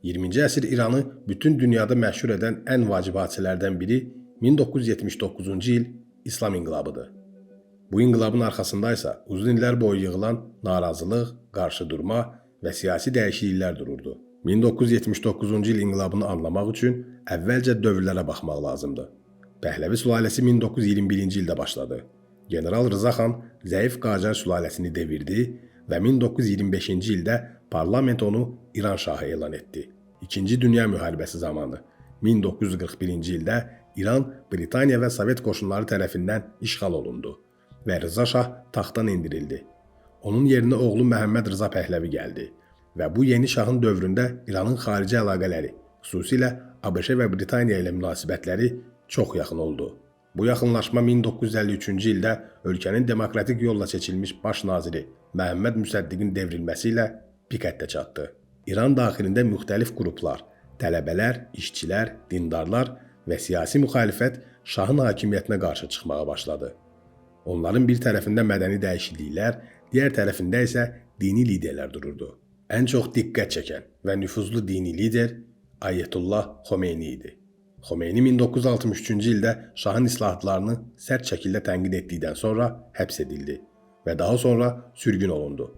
20-ci əsr İranı bütün dünyada məşhur edən ən vacib hadisələrdən biri 1979-cu il İslam inqilabıdır. Bu inqilabın arxasında isə uzun illər boyu yığılan narazılıq, qarşıdurma və siyasi dəyişikliklər dururdu. 1979-cu il inqilabını anlamaq üçün əvvəlcə dövrlərə baxmaq lazımdır. Pəhləvi sülaləsi 1921-ci ildə başladı. General Rza xan zəif Qacar sülaləsini devirdi və 1925-ci ildə parlament onu İran şahı elan etdi. İkinci Dünya müharibəsi zamanı 1941-ci ildə İran Britaniya və Sovet qoşunları tərəfindən işğal olundu və Rza şah taxtdan endirildi. Onun yerinə oğlu Məhəmməd Rza Pəhləvi gəldi və bu yeni şahın dövründə İranın xarici əlaqələri, xüsusilə ABŞ və Britaniya ilə münasibətləri çox yaxın oldu. Bu yaxınlaşma 1953-cü ildə ölkənin demokratik yolla seçilmiş baş naziri Məhəmməd Müsəddiqin devrilməsi ilə pik həddə çatdı. İran daxilində müxtəlif qruplar, tələbələr, işçilər, dindarlar və siyasi müxalifət şahın hakimiyyətinə qarşı çıxmağa başladı. Onların bir tərəfində mədəni dəyişikliklər, digər tərəfində isə dini liderlər dururdu. Ən çox diqqət çəkən və nüfuzlu dini lider Ayətullah Xomeyni idi. Xomeyni 1963-cü ildə şahın islahatlarını sərt şəkildə tənqid etdikdən sonra həbs edildi və daha sonra sürgün olundu.